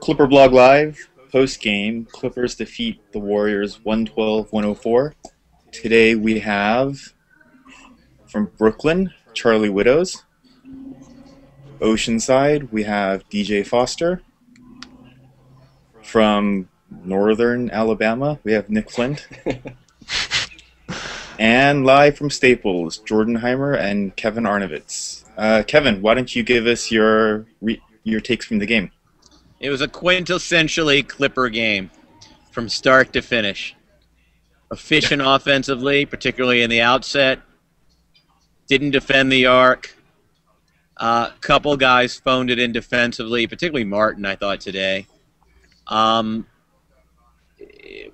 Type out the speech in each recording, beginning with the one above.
ClipperBlog Live, post-game, Clippers defeat the Warriors 112-104. Today we have, from Brooklyn, Charlie Widows. Oceanside, we have DJ Foster. From Northern Alabama, we have Nick Flint. And live from Staples, Jordan Heimer and Kevin Arnovitz. Kevin, why don't you give us your takes from the game? It was a quintessentially Clipper game from start to finish. Efficient offensively, particularly in the outset. Didn't defend the arc. Couple guys phoned it in defensively, particularly Martin, I thought, today.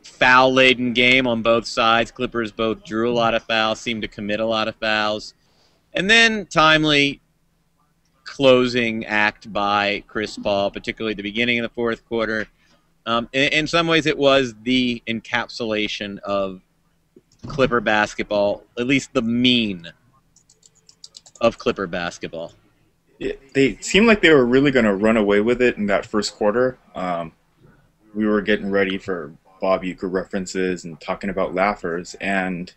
Foul-laden game on both sides. Clippers both drew a lot of fouls, seemed to commit a lot of fouls. And then timely closing act by Chris Paul, particularly at the beginning of the fourth quarter. In some ways, it was the encapsulation of Clipper basketball, at least the mean of Clipper basketball. They seemed like they were really going to run away with it in that first quarter. We were getting ready for Bob Uecker references and talking about laughers, and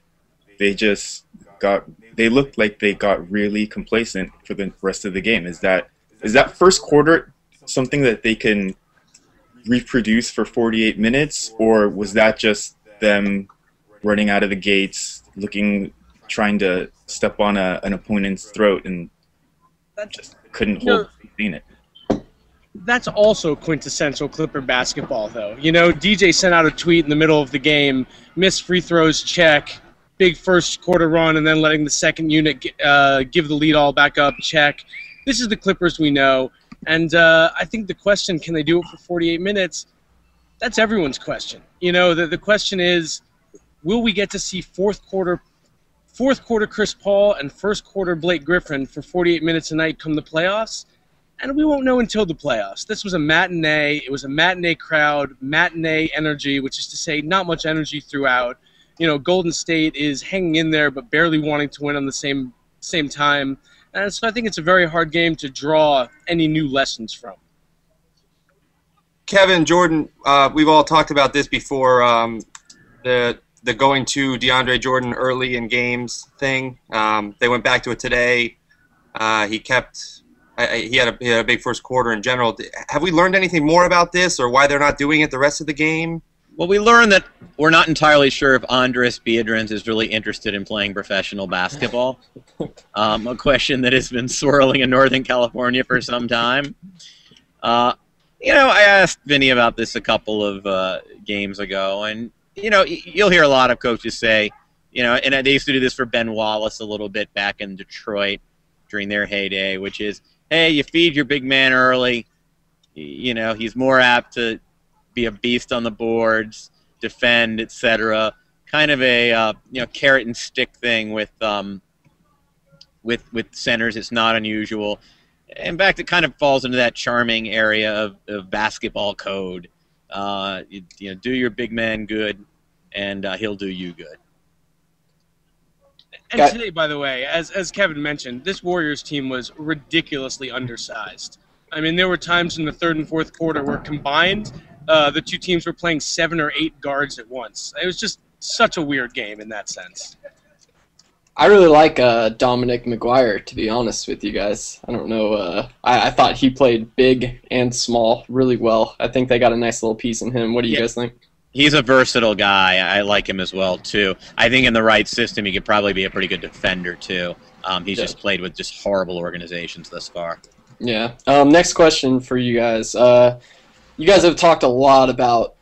they looked like they got really complacent for the rest of the game. Is that first quarter something that they can reproduce for 48 minutes, or was that just them running out of the gates, trying to step on an opponent's throat and just couldn't hold it? That's also quintessential Clipper basketball, though. You know, DJ sent out a tweet in the middle of the game, missed free throws, check, big first quarter run, and then letting the second unit give the lead all back up, check. This is the Clippers we know, and I think the question, can they do it for 48 minutes? That's everyone's question. You know, the question is, will we get to see fourth quarter Chris Paul and first quarter Blake Griffin for 48 minutes a night come the playoffs? And we won't know until the playoffs. This was a matinee. It was a matinee crowd, matinee energy, which is to say not much energy throughout. You know, Golden State is hanging in there but barely wanting to win on the same time. And so I think it's a very hard game to draw any new lessons from. Kevin, Jordan, we've all talked about this before, the going to DeAndre Jordan early in games thing. They went back to it today. He had a big first quarter in general. Have we learned anything more about this, or why they're not doing it the rest of the game? Well, we learned that we're not entirely sure if Andres Biedrins is really interested in playing professional basketball. A question that has been swirling in Northern California for some time. You know, I asked Vinny about this a couple of games ago, and, you know, you'll hear a lot of coaches say, you know, and they used to do this for Ben Wallace a little bit back in Detroit during their heyday, which is, hey, you feed your big man early. You know, he's more apt to be a beast on the boards, defend, etc. Kind of a carrot and stick thing with centers. It's not unusual. In fact, it kind of falls into that charming area of basketball code. You know, do your big man good, and he'll do you good. And today, by the way, as Kevin mentioned, this Warriors team was ridiculously undersized. I mean, there were times in the third and fourth quarter where combined, the two teams were playing 7 or 8 guards at once. It was just such a weird game in that sense. I really like Dominic McGuire, to be honest with you guys. I don't know. I thought he played big and small really well. I think they got a nice little piece in him. What do you guys think? He's a versatile guy. I like him as well, too. I think in the right system, he could probably be a pretty good defender, too. He's just played with just horrible organizations thus far. Yeah. Next question for you guys. You guys have talked a lot about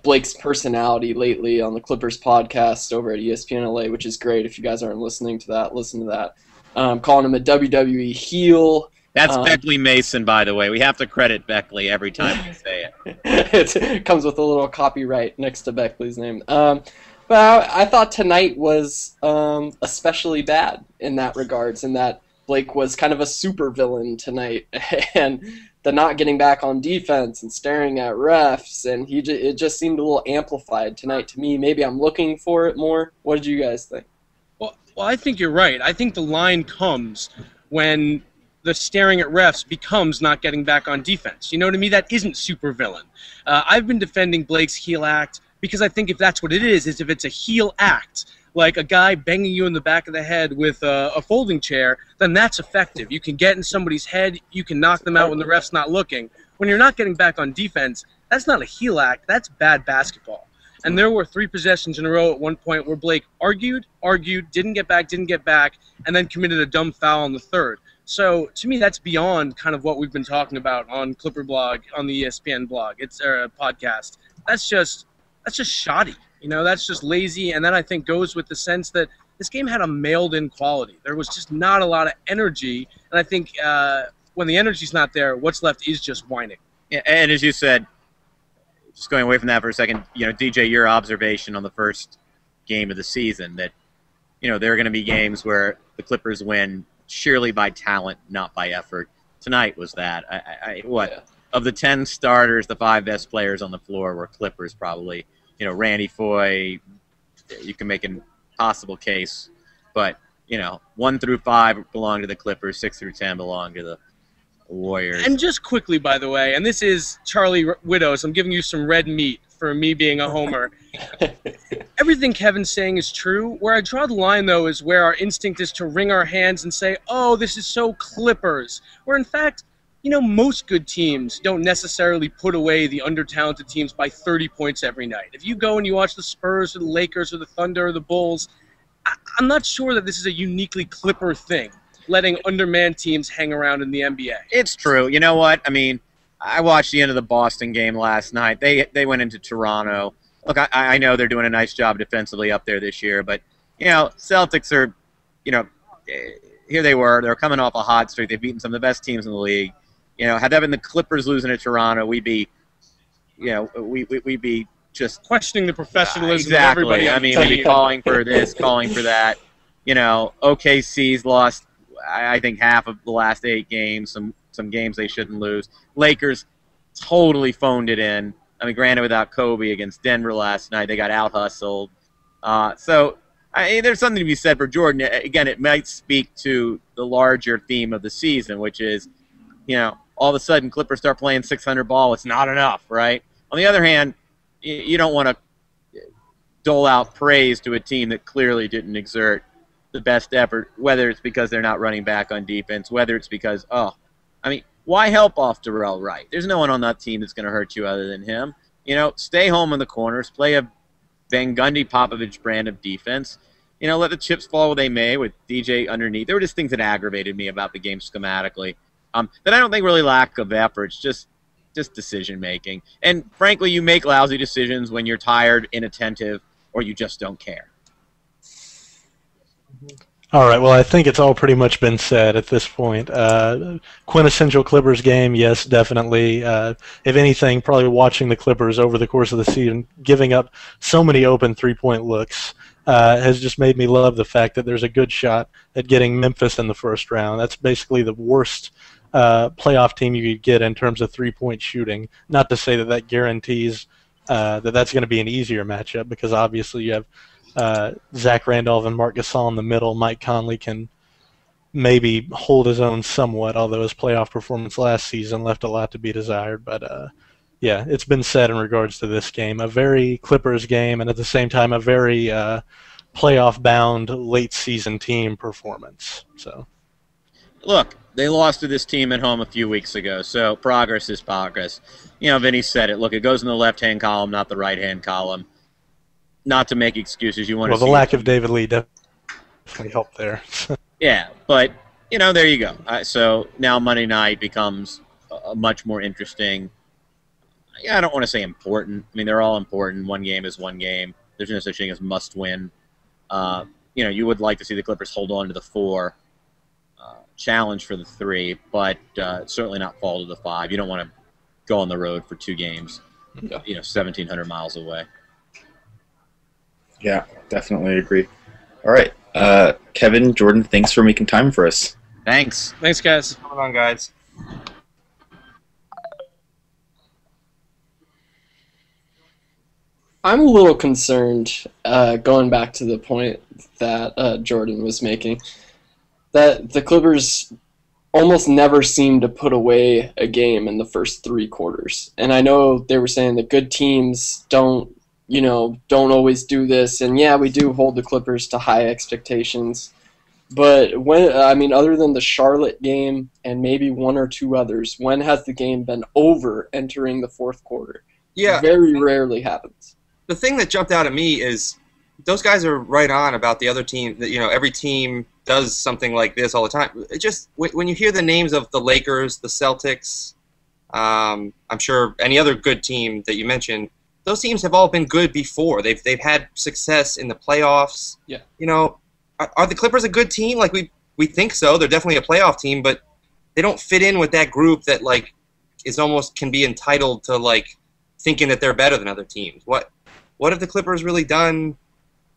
Blake's personality lately on the Clippers podcast over at ESPN LA, which is great. If you guys aren't listening to that, listen to that. Calling him a WWE heel. That's Beckley Mason, by the way. We have to credit Beckley every time we say it. It comes with a little copyright next to Beckley's name. But I thought tonight was especially bad in that regards, in that Blake was kind of a supervillain tonight, and the not getting back on defense and staring at refs, and it just seemed a little amplified tonight to me. Maybe I'm looking for it more. What did you guys think? Well, I think you're right. I think the line comes when the staring at refs becomes not getting back on defense. You know, to me, that isn't super villain. I've been defending Blake's heel act because I think if that's what it is if it's a heel act, like a guy banging you in the back of the head with a folding chair, then that's effective. You can get in somebody's head, you can knock them out when the ref's not looking. When you're not getting back on defense, that's not a heel act, that's bad basketball. And there were 3 possessions in a row at one point where Blake argued, didn't get back, and then committed a dumb foul on the third. So to me, that's beyond kind of what we've been talking about on ClipperBlog, on the ESPN blog. It's a podcast. That's just shoddy. You know, that's just lazy. And that I think goes with the sense that this game had a mailed-in quality. There was just not a lot of energy. And I think when the energy's not there, what's left is just whining. Yeah, and as you said, just going away from that for a second, you know, DJ, your observation on the first game of the season that, you know, there are going to be games where the Clippers win sheerly by talent, not by effort. Tonight was that. Of the 10 starters, the 5 best players on the floor were Clippers probably. You know, Randy Foye, you can make a possible case, but, you know, 1 through 5 belong to the Clippers, 6 through 10 belong to the Warriors. And just quickly, by the way, and this is Charlie Widows, I'm giving you some red meat for me being a homer. Everything Kevin's saying is true. Where I draw the line, though, is where our instinct is to wring our hands and say, oh, this is so Clippers. Where, in fact, you know, most good teams don't necessarily put away the under-talented teams by 30 points every night. If you go and you watch the Spurs or the Lakers or the Thunder or the Bulls, I'm not sure that this is a uniquely Clipper thing, letting undermanned teams hang around in the NBA. It's true. You know what? I mean, I watched the end of the Boston game last night. They went into Toronto. Look, I know they're doing a nice job defensively up there this year, but, you know, Celtics are, you know, here they were. They're coming off a hot streak. They've beaten some of the best teams in the league. You know, had that been the Clippers losing to Toronto, we'd be, you know, we'd be just questioning the professionalism exactly. of everybody. I mean, we'd be calling for this, calling for that. You know, OKC's lost, I think, half of the last 8 games. Some games they shouldn't lose. Lakers totally phoned it in. I mean, granted, without Kobe against Denver last night, they got out-hustled. So there's something to be said for Jordan. Again, it might speak to the larger theme of the season, which is, you know, all of a sudden Clippers start playing 600 ball. It's not enough, right? On the other hand, you don't want to dole out praise to a team that clearly didn't exert the best effort, whether it's because they're not running back on defense, whether it's because, why help off Darrell Wright? There's no one on that team that's going to hurt you other than him. You know, stay home in the corners, play a Van Gundy Popovich brand of defense. You know, let the chips fall where they may with DJ underneath. There were just things that aggravated me about the game schematically. That I don't think really lack of effort. It's just decision making. And frankly, you make lousy decisions when you're tired, inattentive, or you just don't care. All right, well, I think it's all pretty much been said at this point. Quintessential Clippers game, yes, definitely. If anything, probably watching the Clippers over the course of the season, giving up so many open three-point looks, has just made me love the fact that there's a good shot at getting Memphis in the first round. That's basically the worst playoff team you could get in terms of three-point shooting. Not to say that that guarantees that that's going to be an easier matchup, because obviously you have Zach Randolph and Marc Gasol in the middle. Mike Conley can maybe hold his own somewhat, although his playoff performance last season left a lot to be desired. But yeah, it's been said in regards to this game, a very Clippers game, and at the same time a very playoff-bound late-season team performance. So, look, they lost to this team at home a few weeks ago, so progress is progress. You know, Vinny said it. Look, it goes in the left-hand column, not the right-hand column. Not to make excuses, you want to see. Well, the lack of David Lee definitely helped there. Yeah, but, you know, there you go. So now Monday night becomes a much more interesting. Yeah, I don't want to say important. I mean, they're all important. One game is one game. There's no such thing as must win. You know, you would like to see the Clippers hold on to the 4, challenge for the 3, but certainly not fall to the 5. You don't want to go on the road for 2 games, you know, 1,700 miles away. Yeah, definitely agree. All right. Kevin, Jordan, thanks for making time for us. Thanks. Thanks, guys. Hold on, guys. I'm a little concerned, going back to the point that Jordan was making, that the Clippers almost never seem to put away a game in the first 3 quarters. And I know they were saying that good teams don't always do this. And yeah, we do hold the Clippers to high expectations. But other than the Charlotte game and maybe 1 or 2 others, when has the game been over entering the fourth quarter? Yeah. Very rarely happens. The thing that jumped out at me is those guys are right on about the other team. That every team does something like this all the time. It just when you hear the names of the Lakers, the Celtics, I'm sure any other good team that you mentioned, those teams have all been good before. They've had success in the playoffs. Yeah. Are the Clippers a good team? Like we think so. They're definitely a playoff team, but they don't fit in with that group that like is almost can be entitled to like thinking that they're better than other teams. What have the Clippers really done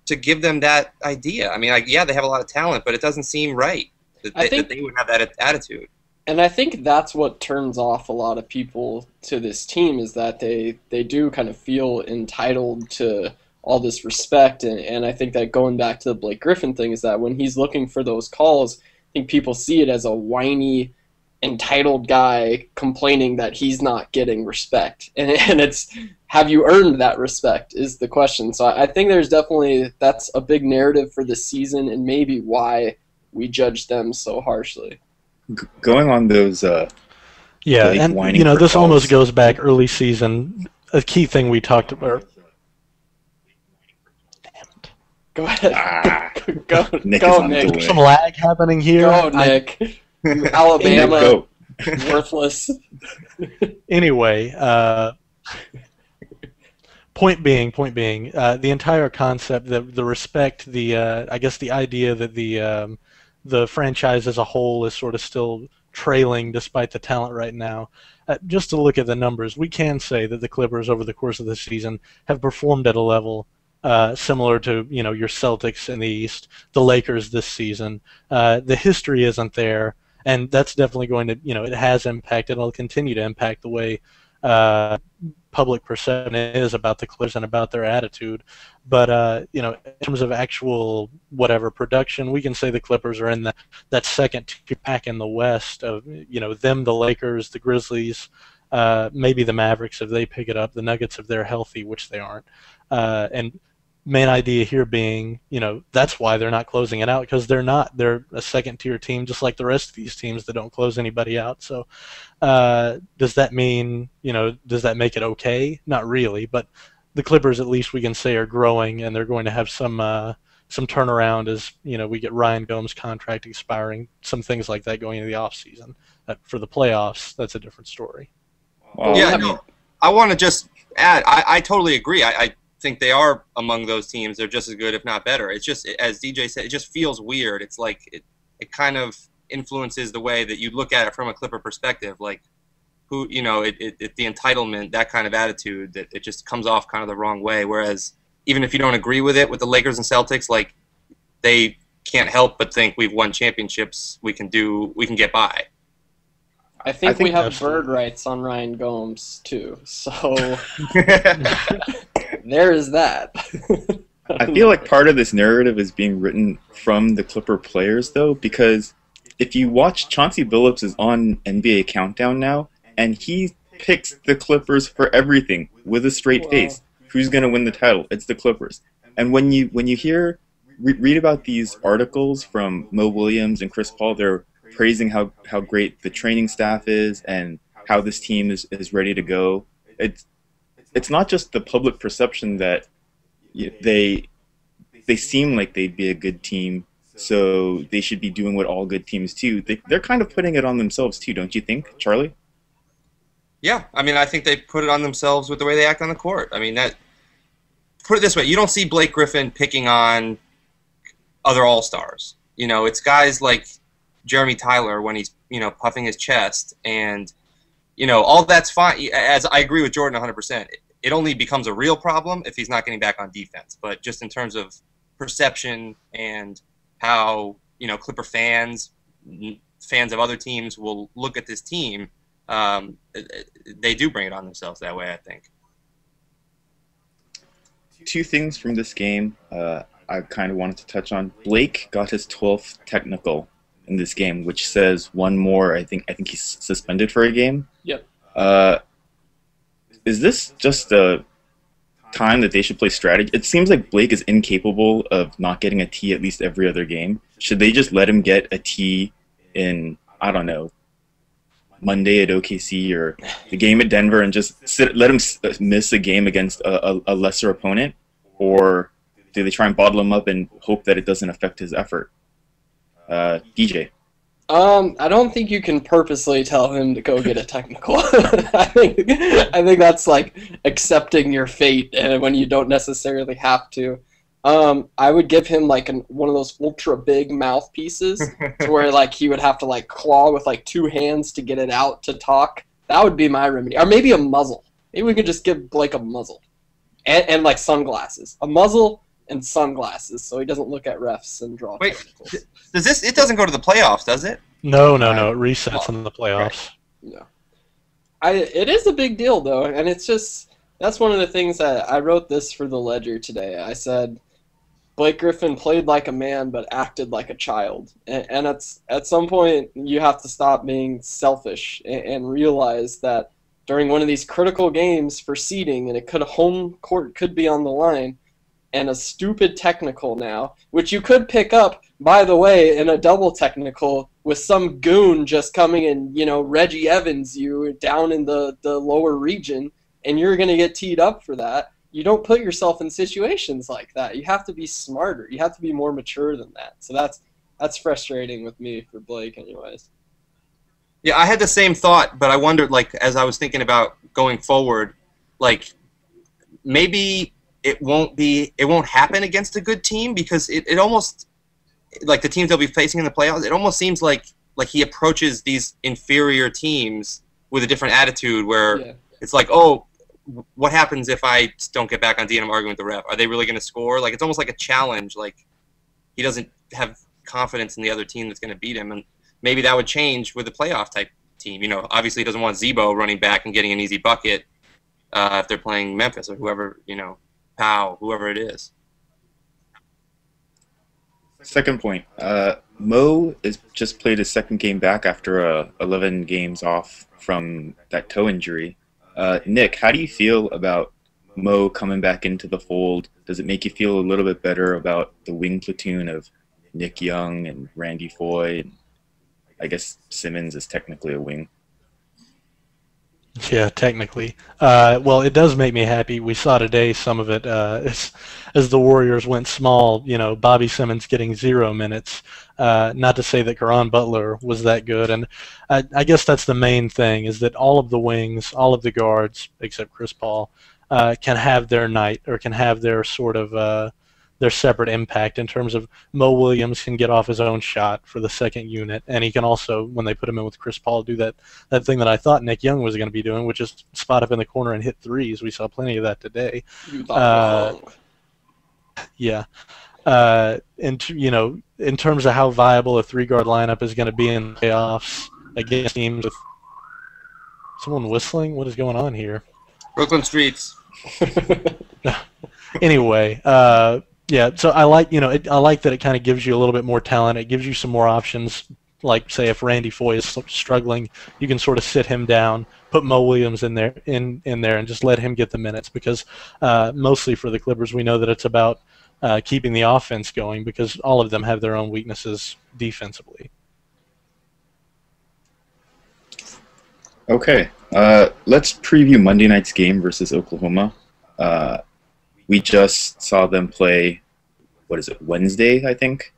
to give them that idea? I mean, yeah, they have a lot of talent, but it doesn't seem right that they would have that attitude. And I think that's what turns off a lot of people to this team is that they do kind of feel entitled to all this respect. And I think that going back to the Blake Griffin thing is that when he's looking for those calls, I think people see it as a whiny, entitled guy complaining that he's not getting respect. And it's, have you earned that respect is the question. So I think that's a big narrative for this season and maybe why we judge them so harshly. Going on those yeah, and this almost goes back early season. A key thing we talked about. Go ahead. Go, Nick. Some lag happening here. Go, Nick. Alabama, worthless. Anyway, point being, the entire concept, the respect, I guess the idea that the franchise as a whole is sort of still trailing despite the talent right now. Just to look at the numbers, we can say that the Clippers over the course of the season have performed at a level similar to your Celtics in the East, the Lakers this season. The history isn't there, and that's definitely going to it has impacted. It'll continue to impact the way public perception is about the Clippers and about their attitude. But in terms of actual production, we can say the Clippers are in that second tier pack in the West of them, the Lakers, the Grizzlies, maybe the Mavericks if they pick it up, the Nuggets if they're healthy, which they aren't, and main idea here being, that's why they're not closing it out, because they're not. They're a second-tier team, just like the rest of these teams that don't close anybody out. So does that mean, does that make it okay? Not really, but the Clippers, at least we can say, are growing, and they're going to have some turnaround as, we get Ryan Gomes' contract expiring, some things like that going into the offseason. For the playoffs, that's a different story. Yeah, I want to just add, I totally agree. I think they are among those teams. They're just as good, if not better. It's just, as DJ said, it just feels weird. It's like it kind of influences the way that you look at it from a Clipper perspective. Like, who, the entitlement, that kind of attitude, that it just comes off kind of the wrong way. Whereas even if you don't agree with it with the Lakers and Celtics, like, they can't help but think we've won championships. We can get by. I think we have bird rights on Ryan Gomes too, so there is that. I feel like part of this narrative is being written from the Clipper players, though, because if you watch, Chauncey Billups is on NBA Countdown now, and he picks the Clippers for everything with a straight face. Who's going to win the title? It's the Clippers. And when you read about these articles from Mo Williams and Chris Paul, they're praising how great the training staff is and how this team is ready to go. It's not just the public perception that they seem like they'd be a good team, so they should be doing what all good teams do. They're kind of putting it on themselves too, don't you think, Charlie? Yeah, I mean, I think they put it on themselves with the way they act on the court. I mean, put it this way, you don't see Blake Griffin picking on other All-Stars. It's guys like Jeremy Tyler when he's, puffing his chest, and, all that's fine. As I agree with Jordan 100%, it only becomes a real problem if he's not getting back on defense. But just in terms of perception and how, Clipper fans of other teams will look at this team, they do bring it on themselves that way, I think. Two things from this game I kind of wanted to touch on. Blake got his 12th technical in this game, which says one more. I think he's suspended for a game. Yep. Is this just a time that they should play strategy? It seems like Blake is incapable of not getting a T at least every other game. Should they just let him get a T in, I don't know, Monday at OKC or the game at Denver and just let him miss a game against a lesser opponent? Or do they try and bottle him up and hope that it doesn't affect his effort? DJ. I don't think you can purposely tell him to go get a technical. I think that's like accepting your fate when you don't necessarily have to. I would give him like one of those ultra big mouthpieces to where like he would have to like claw with like 2 hands to get it out to talk. That would be my remedy. Or maybe a muzzle. Maybe we could just give Blake a muzzle. And like sunglasses. A muzzle and sunglasses so he doesn't look at refs and draw technicals. Does this? It doesn't go to the playoffs, does it? No. It resets in the playoffs. Yeah. It is a big deal though, and it's just that's one of the things that I wrote this for the Ledger today. I said Blake Griffin played like a man but acted like a child, and at some point you have to stop being selfish and realize that during one of these critical games for seeding, and home court could be on the line. And a stupid technical now, which you could pick up, by the way, in a double technical with some goon just coming and, Reggie Evans you down in the lower region, and you're going to get teed up for that. You don't put yourself in situations like that. You have to be smarter. You have to be more mature than that. So that's frustrating with me for Blake anyways. Yeah, I had the same thought, but I wondered, like, as I was thinking about going forward, like, maybe it won't happen against a good team because it almost, like the teams they'll be facing in the playoffs, it almost seems like he approaches these inferior teams with a different attitude where it's like, oh, what happens if I don't get back on D and I'm arguing with the ref? Are they really going to score? Like, it's almost like a challenge. Like, he doesn't have confidence in the other team that's going to beat him, and maybe that would change with a playoff type team. Obviously he doesn't want Zebo running back and getting an easy bucket if they're playing Memphis or whoever, Powell, whoever it is. Second point. Mo has just played his second game back after 11 games off from that toe injury. Nick, how do you feel about Mo coming back into the fold? Does it make you feel a little bit better about the wing platoon of Nick Young and Randy Foy? And I guess Simmons is technically a wing. Yeah, technically. Well, it does make me happy. We saw today some of it as the Warriors went small. Bobby Simmons getting 0 minutes. Not to say that Caron Butler was that good, and I guess that's the main thing is that all of the wings, all of the guards, except Chris Paul, can have their night or can have their sort of their separate impact in terms of Mo Williams can get off his own shot for the second unit, and he can also, when they put him in with Chris Paul, do that thing that I thought Nick Young was going to be doing, which is spot up in the corner and hit threes. We saw plenty of that today. Yeah. In terms of how viable a 3-guard lineup is going to be in the playoffs against teams with someone whistling, what is going on here? Brooklyn streets. Anyway, yeah, so I like I like that it kind of gives you a little bit more talent. It gives you some more options. Like, say, if Randy Foy is struggling, you can sort of sit him down, put Mo Williams in there, and just let him get the minutes. Because mostly for the Clippers, we know that it's about keeping the offense going because all of them have their own weaknesses defensively. Okay, let's preview Monday night's game versus Oklahoma. We just saw them play, what is it, Wednesday, I think?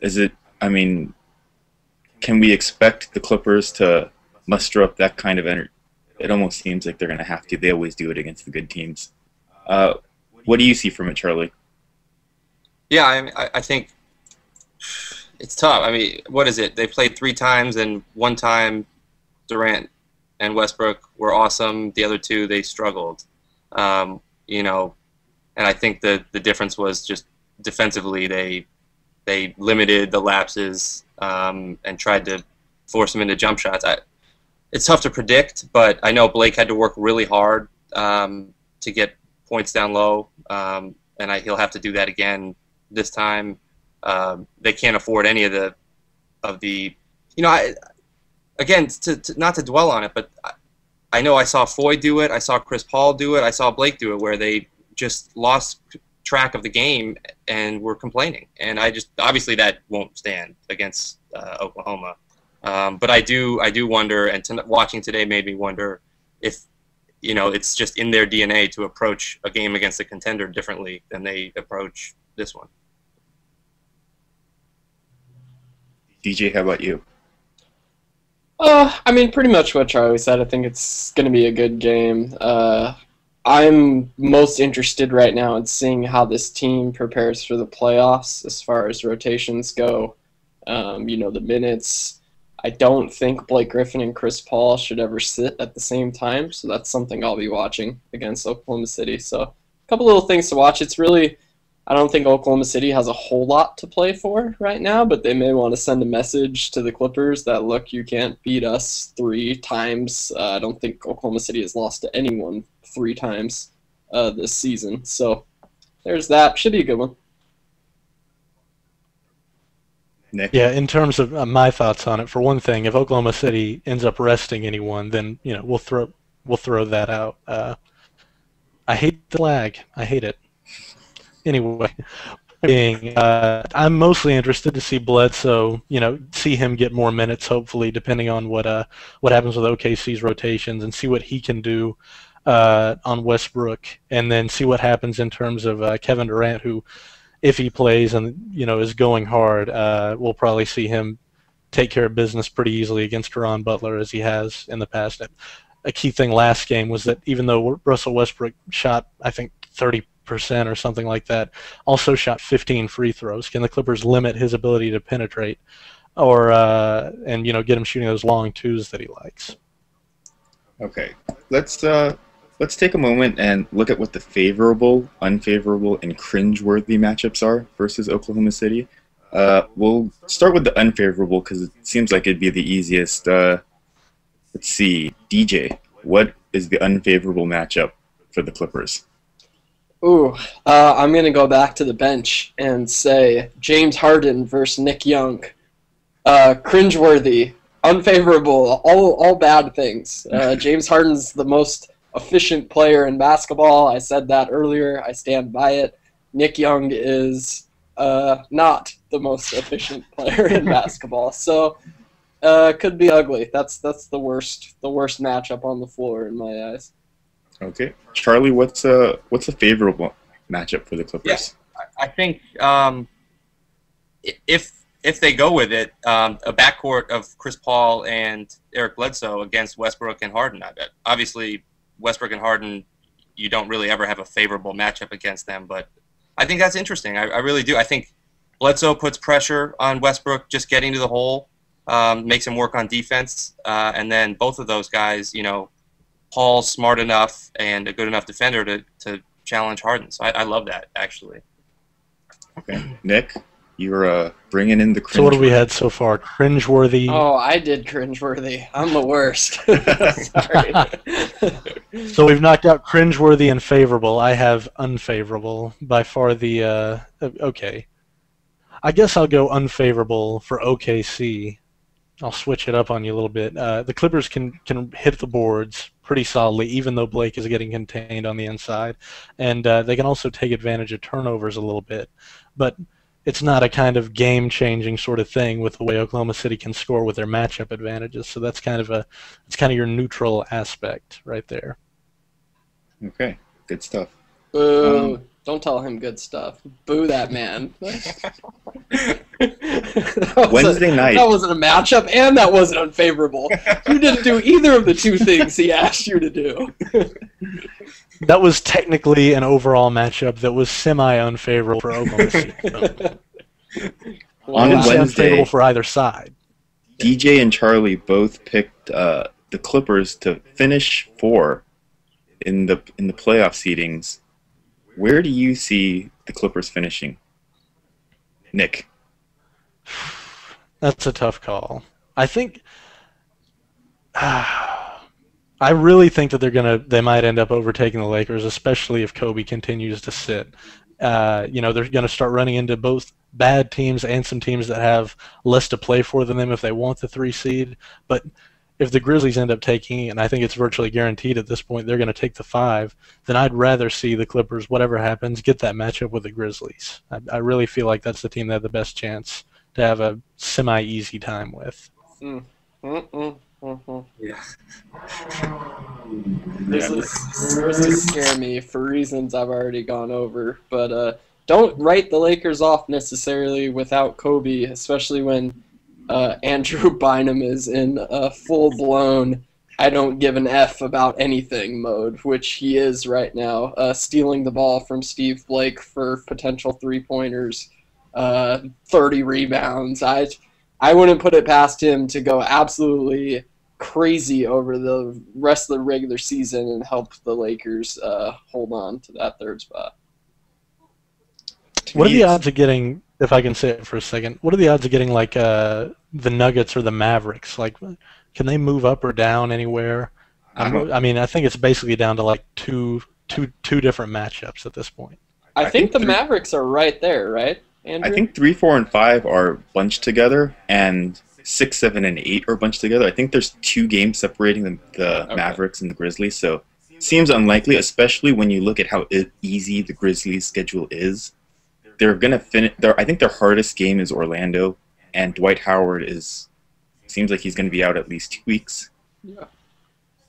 Can we expect the Clippers to muster up that kind of energy? It almost seems like they're going to have to. They always do it against the good teams. What do you see from it, Charlie? Yeah, I think it's tough. What is it? They played 3 times, and 1 time Durant and Westbrook were awesome. The other 2, they struggled. And I think the difference was just defensively they limited the lapses and tried to force them into jump shots. It's tough to predict, but I know Blake had to work really hard to get points down low, and he'll have to do that again this time. They can't afford any of the again, not to dwell on it, but I know I saw Foy do it, I saw Chris Paul do it, I saw Blake do it, where they just lost track of the game and were complaining. And obviously that won't stand against Oklahoma. But I do wonder, and watching today made me wonder if it's just in their DNA to approach a game against a contender differently than they approach this one. DJ, how about you? I mean, pretty much what Charlie said. I think it's going to be a good game. I'm most interested right now in seeing how this team prepares for the playoffs as far as rotations go. The minutes. I don't think Blake Griffin and Chris Paul should ever sit at the same time, so that's something I'll be watching against Oklahoma City. So a couple little things to watch. I don't think Oklahoma City has a whole lot to play for right now, but they may want to send a message to the Clippers that, look, you can't beat us 3 times. I don't think Oklahoma City has lost to anyone 3 times this season. So there's that. Should be a good one. Nick? Yeah, in terms of my thoughts on it, for one thing, if Oklahoma City ends up resting anyone, then we'll throw that out. I hate the lag. I hate it. Anyway, I'm mostly interested to see Bledsoe, see him get more minutes, hopefully, depending on what happens with OKC's rotations, and see what he can do on Westbrook, and then see what happens in terms of Kevin Durant, who, if he plays and is going hard, we'll probably see him take care of business pretty easily against De'Ron Butler, as he has in the past. A key thing last game was that even though Russell Westbrook shot, I think, 30% or something like that, also shot 15 free throws. Can the Clippers limit his ability to penetrate, or and get him shooting those long twos that he likes? Okay, let's take a moment and look at what the favorable, unfavorable, and cringeworthy matchups are versus Oklahoma City. We'll start with the unfavorable because it seems like it'd be the easiest. Let's see, DJ, what is the unfavorable matchup for the Clippers? Ooh, I'm going to go back to the bench and say James Harden versus Nick Young. Cringeworthy, unfavorable, all bad things. James Harden's the most efficient player in basketball. I said that earlier. I stand by it. Nick Young is not the most efficient player in basketball. So could be ugly. That's the worst matchup on the floor in my eyes. Okay, Charlie, what's a favorable matchup for the Clippers? Yeah, I think if they go with it, a backcourt of Chris Paul and Eric Bledsoe against Westbrook and Harden. I bet. Obviously, Westbrook and Harden, you don't really ever have a favorable matchup against them, but I think that's interesting. I really do. I think Bledsoe puts pressure on Westbrook just getting to the hole, makes him work on defense, and then both of those guys, Paul's smart enough and a good enough defender to challenge Harden. So I love that, actually. Okay. Nick, you're bringing in the cringe. So what have we had so far? Cringeworthy. Oh, I did cringeworthy. I'm the worst. Sorry. So we've knocked out cringeworthy and favorable. I have unfavorable. By far the okay. I guess I'll go unfavorable for OKC. I'll switch it up on you a little bit. The Clippers can hit the boards pretty solidly, even though Blake is getting contained on the inside, and they can also take advantage of turnovers a little bit. But it's not a kind of game-changing sort of thing with the way Oklahoma City can score with their matchup advantages. So that's kind of your neutral aspect right there. Okay, good stuff. Boo! Don't tell him good stuff. Boo that man. Wednesday night. That wasn't a matchup, and that wasn't unfavorable. You didn't do either of the two things he asked you to do. That was technically an overall matchup that was semi-unfavorable for Oklahoma City. On Wednesday, Wednesday, unfavorable for either side. DJ and Charlie both picked the Clippers to finish 4 in the playoff seedings. Where do you see the Clippers finishing? Nick. That's a tough call. I think I really think that they might end up overtaking the Lakers, especially if Kobe continues to sit. They're going to start running into both bad teams and some teams that have less to play for than them if they want the 3 seed. But if the Grizzlies end up taking, and I think it's virtually guaranteed at this point, they're going to take the 5, then I'd rather see the Clippers, whatever happens, get that matchup with the Grizzlies. I really feel like that's the team that have the best chance to have a semi-easy time with. Yeah. Grizzlies scare me for reasons I've already gone over, but don't write the Lakers off necessarily without Kobe, especially when Andrew Bynum is in a full-blown I don't give an F about anything mode, which he is right now, stealing the ball from Steve Blake for potential three-pointers, 30 rebounds. I wouldn't put it past him to go absolutely crazy over the rest of the regular season and help the Lakers hold on to that 3rd spot. What are the odds of getting, if I can say it for a second, what are the odds of getting like the Nuggets or the Mavericks? Like, can they move up or down anywhere? I mean, I think it's basically down to like two different matchups at this point. I think the Mavericks are right there, right, Andrew? I think 3, 4, and 5 are bunched together, and 6, 7, and 8 are bunched together. I think there's 2 games separating the Mavericks and the Grizzlies, so it seems unlikely, especially when you look at how easy the Grizzlies' schedule is. They're gonna finish. I think their hardest game is Orlando, and Dwight Howard seems like he's gonna be out at least 2 weeks. Yeah.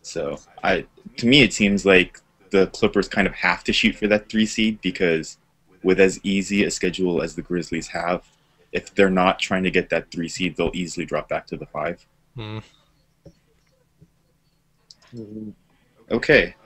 So to me, it seems like the Clippers kind of have to shoot for that 3 seed, because with as easy a schedule as the Grizzlies have, if they're not trying to get that 3 seed, they'll easily drop back to the 5. Okay.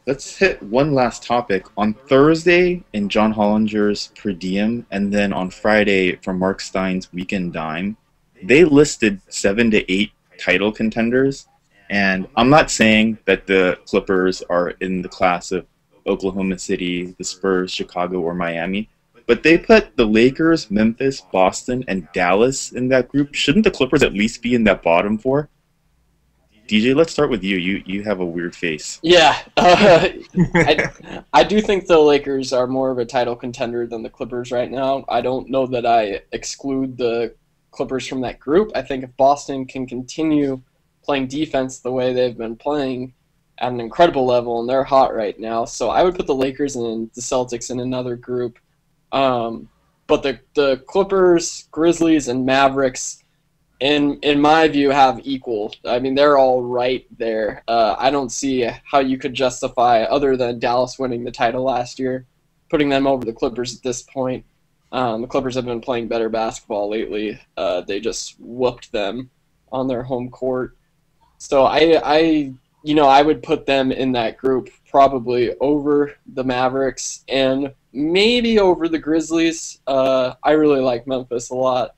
Let's hit one last topic. On Thursday, in John Hollinger's Per Diem, and then on Friday from Mark Stein's Weekend Dime, they listed 7 to 8 title contenders. And I'm not saying that the Clippers are in the class of Oklahoma City, the Spurs, Chicago, or Miami, but they put the Lakers, Memphis, Boston, and Dallas in that group. Shouldn't the Clippers at least be in that bottom 4? DJ, let's start with you. You have a weird face. Yeah, I do think the Lakers are more of a title contender than the Clippers right now. I don't know that I exclude the Clippers from that group. I think if Boston can continue playing defense the way they've been playing at an incredible level, and they're hot right now, so I would put the Lakers and the Celtics in another group. But the Clippers, Grizzlies, and Mavericks, in my view, have equal. I mean, they're all right there. I don't see how you could justify, other than Dallas winning the title last year, putting them over the Clippers at this point. The Clippers have been playing better basketball lately. They just whooped them on their home court. So I would put them in that group, probably over the Mavericks and maybe over the Grizzlies. I really like Memphis a lot.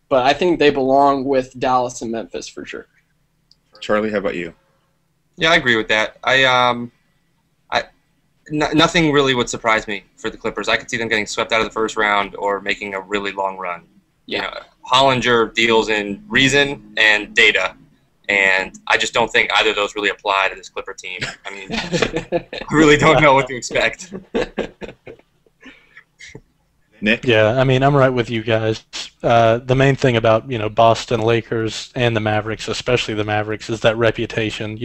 But I think they belong with Dallas and Memphis for sure. Charlie, how about you? Yeah, I agree with that. Nothing really would surprise me for the Clippers. I could see them getting swept out of the first round or making a really long run. Yeah. You know, Hollinger deals in reason and data, and I just don't think either of those really apply to this Clipper team. I mean, I really don't know what to expect. Nick? Yeah, I mean, I'm right with you guys. The main thing about, Boston, Lakers, and the Mavericks, especially the Mavericks, is that reputation.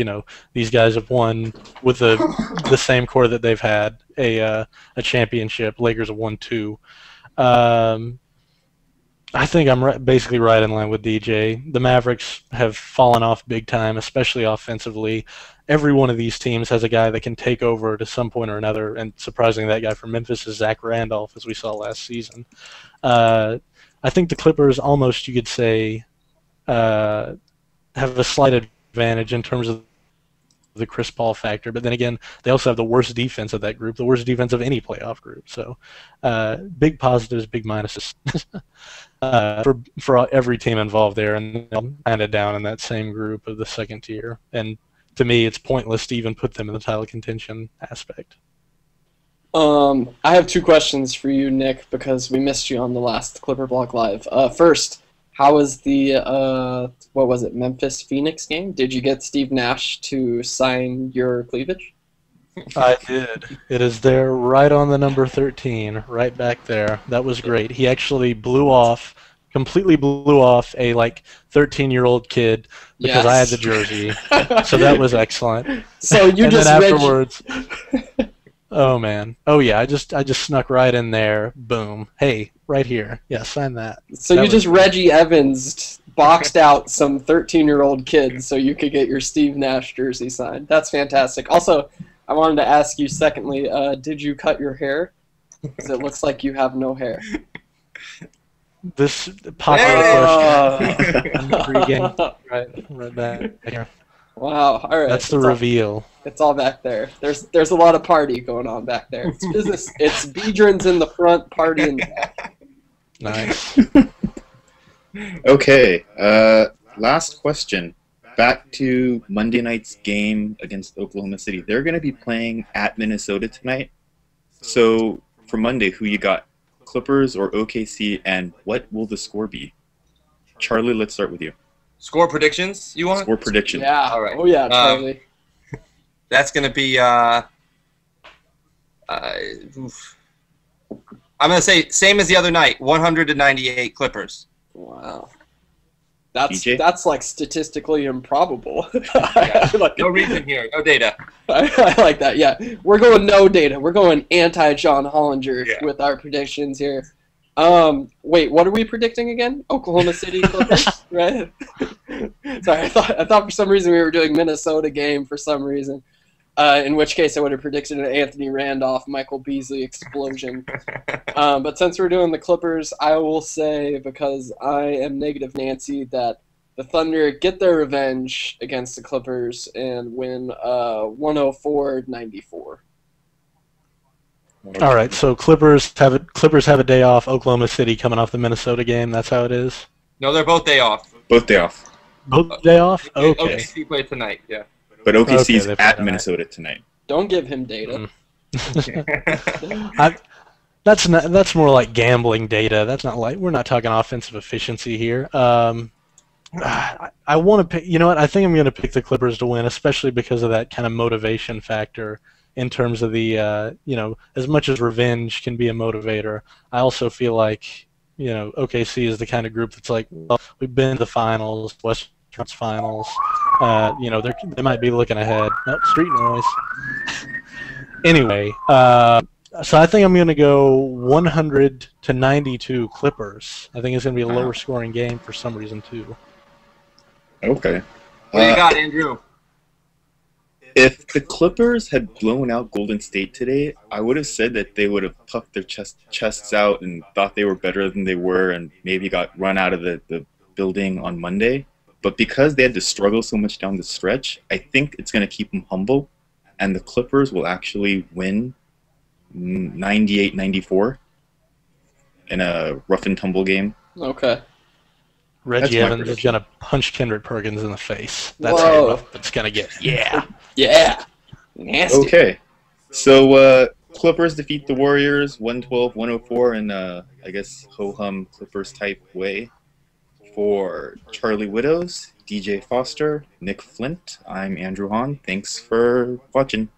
These guys have won with the same core that they've had a championship. Lakers have won 2. I think I'm basically right in line with DJ. The Mavericks have fallen off big time, especially offensively. Every one of these teams has a guy that can take over to some point or another, and surprisingly, that guy from Memphis is Zach Randolph, as we saw last season. I think the Clippers almost, you could say, have a slight advantage in terms of the Chris Paul factor, but then again, they also have the worst defense of that group, the worst defense of any playoff group. So, big positives, big minuses for every team involved there, and they'll hand it down in that same group of the second tier. And to me, it's pointless to even put them in the title contention aspect. I have 2 questions for you, Nick, because we missed you on the last ClipperBlog Live. First, how was the Memphis-Phoenix game? Did you get Steve Nash to sign your cleavage? I did. It is there right on the number 13, right back there. That was great. He actually completely blew off a like 13-year-old kid because I had the Yes. jersey. So that was excellent. So you And just then read. afterwards, oh man, oh yeah, I just snuck right in there. Boom. Hey, right here. Yeah, sign that. So That you was just good. Reggie Evans boxed out some 13-year-old kids so you could get your Steve Nash jersey signed. That's fantastic. Also, I wanted to ask you, secondly, did you cut your hair? Because it looks like you have no hair. This popular question pregame, right back here. Wow. All right. That's the reveal. It's all back there. There's a lot of party going on back there. It's business. It's Beedrins in the front, party in the back. Nice. Okay, last question. Back to Monday night's game against Oklahoma City. They're going to be playing at Minnesota tonight. So for Monday, who you got? Clippers or OKC, and what will the score be? Charlie, let's start with you. Score predictions, you want? Score prediction. Yeah. All right. Oh yeah, Charlie. That's going to be, oof. I'm going to say same as the other night, 100-98 Clippers. Wow. DJ? That's like statistically improbable. Yeah. Like- No reason here, no data. I like that. Yeah, we're going no data. We're going anti-John Hollinger Yeah. with our predictions here. Wait, what are we predicting again? Oklahoma City Clippers, right? Sorry, I thought for some reason we were doing Minnesota game for some reason. In which case I would have predicted an Anthony Randolph, Michael Beasley explosion. But since we're doing the Clippers, I will say, because I am negative Nancy, that the Thunder get their revenge against the Clippers and win 104-94. All right, so Clippers have a day off. Oklahoma City coming off the Minnesota game. That's how it is. No, they're both day off. Both day off. Both day off. Okay. OKC play tonight, yeah. But OKC's Okay, they play at tonight. Minnesota tonight. Don't give him data. That's more like gambling data. That's not like we're not talking offensive efficiency here. I want to pick. You know what? I think I'm going to pick the Clippers to win, especially because of that kind of motivation factor in terms of the as much as revenge can be a motivator. I also feel like OKC is the kind of group that's like, well, we've been to the finals, Western Conference Finals. They might be looking ahead. Oh, street noise. Anyway, so I think I'm going to go 100-92 Clippers. I think it's going to be a lower scoring game for some reason too. Okay. What do you got, Andrew? If the Clippers had blown out Golden State today, I would have said that they would have puffed their chests out and thought they were better than they were and maybe got run out of the building on Monday. But because they had to struggle so much down the stretch, I think it's going to keep them humble, and the Clippers will actually win 98-94 in a rough and tumble game. Okay. Reggie my Evans is prediction. going to punch Kendrick Perkins in the face. That's Whoa. how rough it's going to get. Yeah. Yeah. Nasty. Okay. So Clippers defeat the Warriors 112-104 in I guess ho-hum Clippers type way. For Charlie Widows, DJ Foster, Nick Flint, I'm Andrew Hahn. Thanks for watching.